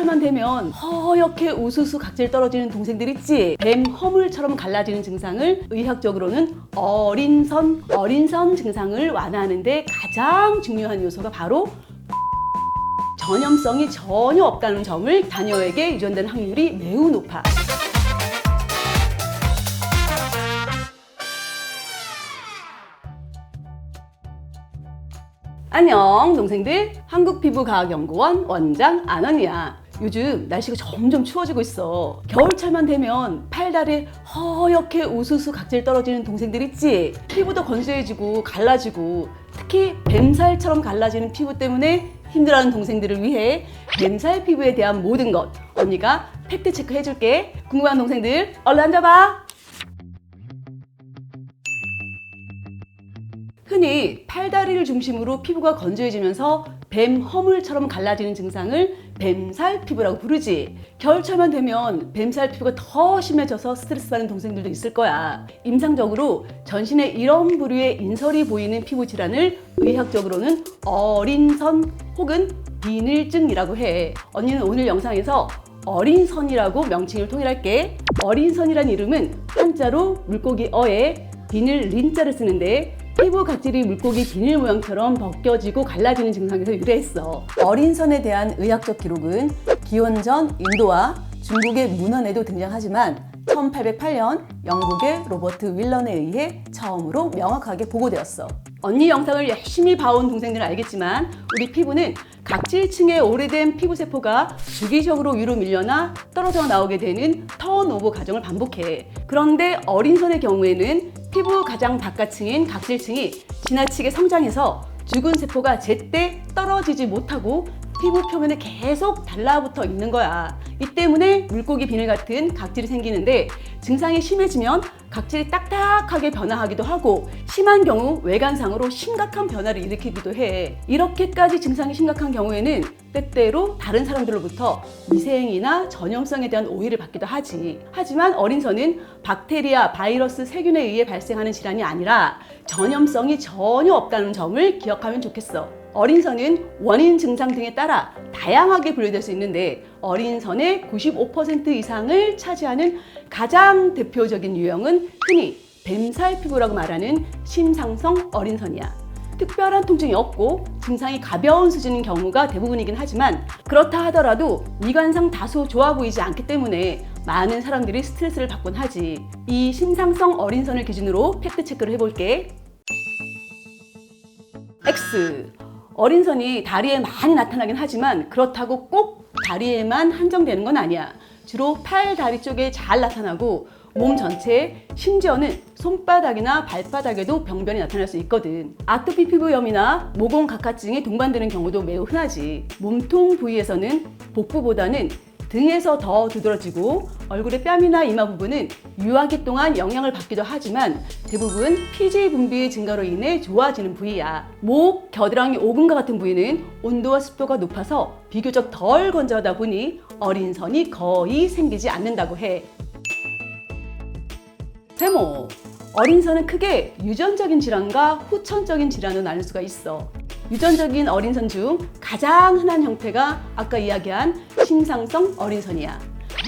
겨울철만 되면 허옇게 우수수 각질 떨어지는 동생들 있지? 뱀 허물처럼 갈라지는 증상을 의학적으로는 어린선 증상을 완화하는데 가장 중요한 요소가 바로 전염성이 전혀 없다는 점을 자녀에게 유전되는 확률이 매우 높아. 안녕 동생들, 한국피부과학연구원 원장 안원이야. 요즘 날씨가 점점 추워지고 있어. 겨울철만 되면 팔다리에 허옇게 우수수 각질 떨어지는 동생들 있지? 피부도 건조해지고 갈라지고 특히 뱀살처럼 갈라지는 피부 때문에 힘들어하는 동생들을 위해 뱀살 피부에 대한 모든 것 언니가 팩트체크 해줄게. 궁금한 동생들 얼른 앉아봐. 흔히 팔다리를 중심으로 피부가 건조해지면서 뱀 허물처럼 갈라지는 증상을 뱀살 피부라고 부르지. 겨울철만 되면 뱀살 피부가 더 심해져서 스트레스 받는 동생들도 있을 거야. 임상적으로 전신에 이런 부류의 인설이 보이는 피부 질환을 의학적으로는 어린선 혹은 비늘증이라고 해. 언니는 오늘 영상에서 어린선이라고 명칭을 통일할게. 어린선이란 이름은 한자로 물고기 어에 비늘 린자를 쓰는데 피부 각질이 물고기 비늘 모양처럼 벗겨지고 갈라지는 증상에서 유래했어. 어린선에 대한 의학적 기록은 기원전 인도와 중국의 문헌에도 등장하지만 1808년 영국의 로버트 윌런에 의해 처음으로 명확하게 보고되었어. 언니 영상을 열심히 봐온 동생들은 알겠지만 우리 피부는 각질층의 오래된 피부세포가 주기적으로 위로 밀려나 떨어져 나오게 되는 턴오버 과정을 반복해. 그런데 어린선의 경우에는 피부 가장 바깥층인 각질층이 지나치게 성장해서 죽은 세포가 제때 떨어지지 못하고 피부 표면에 계속 달라붙어 있는 거야. 이 때문에 물고기 비늘 같은 각질이 생기는데 증상이 심해지면 각질이 딱딱하게 변화하기도 하고 심한 경우 외관상으로 심각한 변화를 일으키기도 해. 이렇게까지 증상이 심각한 경우에는 때때로 다른 사람들로부터 미생이나 전염성에 대한 오해를 받기도 하지. 하지만 어린선은 박테리아, 바이러스, 세균에 의해 발생하는 질환이 아니라 전염성이 전혀 없다는 점을 기억하면 좋겠어. 어린선은 원인 증상 등에 따라 다양하게 분류될 수 있는데 어린선의 95% 이상을 차지하는 가장 대표적인 유형은 흔히 뱀살 피부라고 말하는 심상성 어린선이야. 특별한 통증이 없고 증상이 가벼운 수준인 경우가 대부분이긴 하지만 그렇다 하더라도 미관상 다소 좋아 보이지 않기 때문에 많은 사람들이 스트레스를 받곤 하지. 이 심상성 어린선을 기준으로 팩트체크를 해볼게. X. 어린선이 다리에 많이 나타나긴 하지만 그렇다고 꼭 다리에만 한정되는 건 아니야. 주로 팔, 다리 쪽에 잘 나타나고 몸 전체에, 심지어는 손바닥이나 발바닥에도 병변이 나타날 수 있거든. 아토피 피부염이나 모공 각화증이 동반되는 경우도 매우 흔하지. 몸통 부위에서는 복부보다는 등에서 더 두드러지고 얼굴의 뺨이나 이마 부분은 유아기 동안 영향을 받기도 하지만 대부분 피지 분비의 증가로 인해 좋아지는 부위야. 목, 겨드랑이, 오금과 같은 부위는 온도와 습도가 높아서 비교적 덜 건조하다 보니 어린선이 거의 생기지 않는다고 해. 세모. 어린선은 크게 유전적인 질환과 후천적인 질환으로 나눌 수가 있어. 유전적인 어린선 중 가장 흔한 형태가 아까 이야기한 심상성 어린선이야.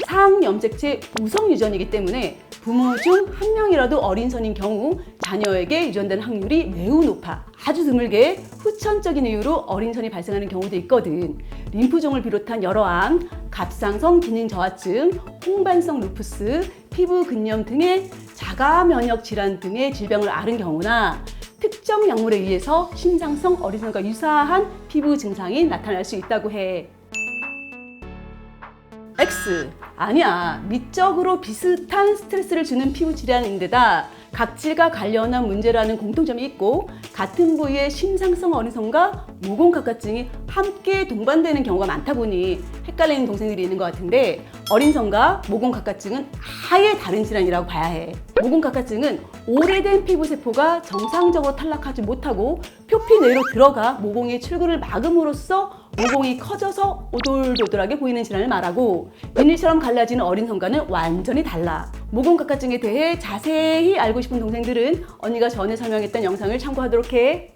상염색체 우성 유전이기 때문에 부모 중 한 명이라도 어린선인 경우 자녀에게 유전되는 확률이 매우 높아. 아주 드물게 후천적인 이유로 어린선이 발생하는 경우도 있거든. 림프종을 비롯한 여러 암, 갑상선 기능 저하증, 홍반성 루푸스, 피부 근염 등의 자가 면역 질환 등의 질병을 앓은 경우나 특정 약물에 의해서 심상성 어린선과 유사한 피부 증상이 나타날 수 있다고 해. X. 아니야. 미적으로 비슷한 스트레스를 주는 피부 질환인데다 각질과 관련한 문제라는 공통점이 있고 같은 부위의 심상성 어린선과 모공 각화증이 함께 동반되는 경우가 많다 보니 헷갈리는 동생들이 있는 것 같은데 어린선과 모공 각화증은 아예 다른 질환이라고 봐야 해. 모공 각화증은 오래된 피부세포가 정상적으로 탈락하지 못하고 표피 내로 들어가 모공의 출구를 막음으로써 모공이 커져서 오돌도돌하게 보이는 질환을 말하고 비늘처럼 갈라지는 어린선과는 완전히 달라. 모공 각화증에 대해 자세히 알고 싶은 동생들은 언니가 전에 설명했던 영상을 참고하도록 해.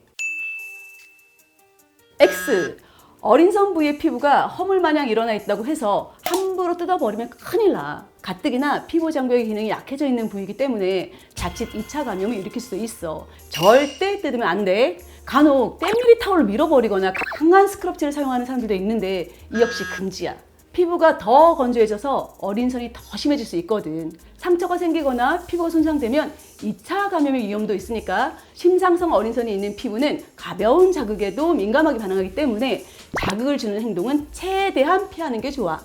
X. 어린 선 부위의 피부가 허물 마냥 일어나 있다고 해서 함부로 뜯어버리면 큰일 나. 가뜩이나 피부 장벽의 기능이 약해져 있는 부위이기 때문에 자칫 2차 감염을 일으킬 수도 있어. 절대 뜯으면 안 돼. 간혹 때밀이 타올을 밀어버리거나 강한 스크럽제를 사용하는 사람들도 있는데 이 역시 금지야. 피부가 더 건조해져서 어린 선이 더 심해질 수 있거든. 상처가 생기거나 피부가 손상되면 2차 감염의 위험도 있으니까 심상성 어린 선이 있는 피부는 가벼운 자극에도 민감하게 반응하기 때문에 자극을 주는 행동은 최대한 피하는 게 좋아.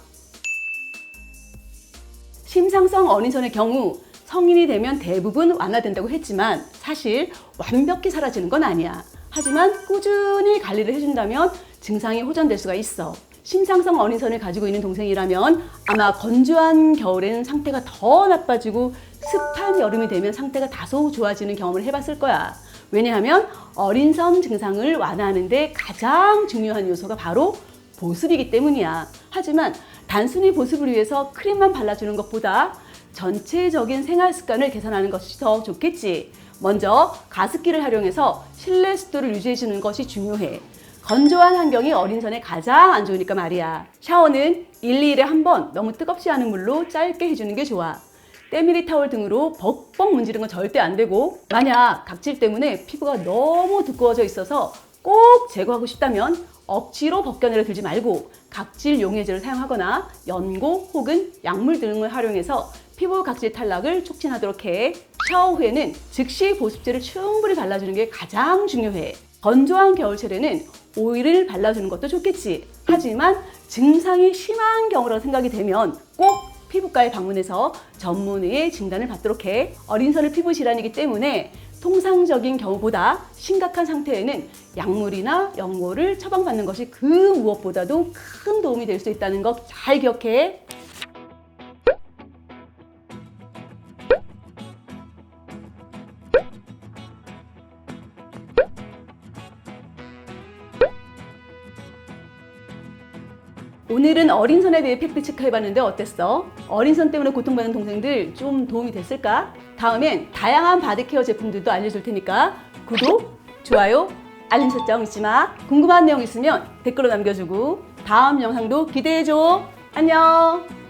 심상성 어린 선의 경우 성인이 되면 대부분 완화된다고 했지만 사실 완벽히 사라지는 건 아니야. 하지만 꾸준히 관리를 해준다면 증상이 호전될 수가 있어. 심상성 어린선을 가지고 있는 동생이라면 아마 건조한 겨울에는 상태가 더 나빠지고 습한 여름이 되면 상태가 다소 좋아지는 경험을 해봤을 거야. 왜냐하면 어린선 증상을 완화하는데 가장 중요한 요소가 바로 보습이기 때문이야. 하지만 단순히 보습을 위해서 크림만 발라주는 것보다 전체적인 생활 습관을 개선하는 것이 더 좋겠지. 먼저 가습기를 활용해서 실내 습도를 유지해주는 것이 중요해. 건조한 환경이 어린선에 가장 안 좋으니까 말이야. 샤워는 1, 2일에 한 번 너무 뜨겁지 않은 물로 짧게 해주는 게 좋아. 때밀이 타올 등으로 벅벅 문지르는 건 절대 안 되고, 만약 각질 때문에 피부가 너무 두꺼워져 있어서 꼭 제거하고 싶다면 억지로 벗겨내려 들지 말고 각질 용해제를 사용하거나 연고 혹은 약물 등을 활용해서 피부 각질 탈락을 촉진하도록 해. 샤워 후에는 즉시 보습제를 충분히 발라주는 게 가장 중요해. 건조한 겨울철에는 오일을 발라주는 것도 좋겠지. 하지만 증상이 심한 경우라고 생각이 되면 꼭 피부과에 방문해서 전문의의 진단을 받도록 해. 어린선의 피부 질환이기 때문에 통상적인 경우보다 심각한 상태에는 약물이나 연고를 처방받는 것이 그 무엇보다도 큰 도움이 될 수 있다는 것 잘 기억해. 오늘은 어린선에 대해 팩트 체크해봤는데 어땠어? 어린선 때문에 고통받는 동생들 좀 도움이 됐을까? 다음엔 다양한 바디케어 제품들도 알려줄 테니까 구독, 좋아요, 알림 설정 잊지 마. 궁금한 내용 있으면 댓글로 남겨주고 다음 영상도 기대해줘. 안녕!